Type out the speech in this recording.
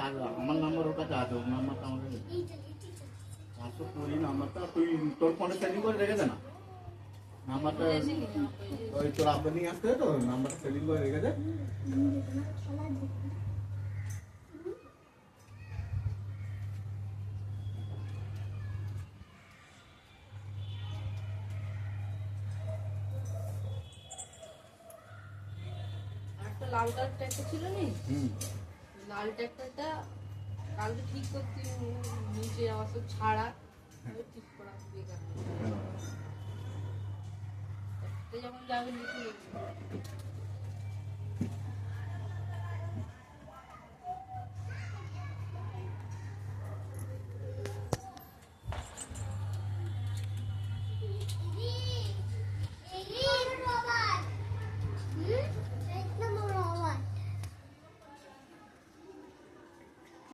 আর আমার নাম্বার ওর কাছে আছে, ওর নাম্বারটা আমাকে 520 নাম্বারটা তুই তোর ফোনে সেটিং করে রেখে দে না নাম্বারটা। ওই তোর আব্বা নিয়ে আসতে তো নাম্বারটা সেটিং করে রেখে দে। একটা লাল কালার ট্র্যাক্টর ছিল নি, লাল ট্র্যাক্টরটা কালকে ঠিক করতে নিচে আমার সব ছাড়া ঠিক করা বেকার, যখন যাবে নিচে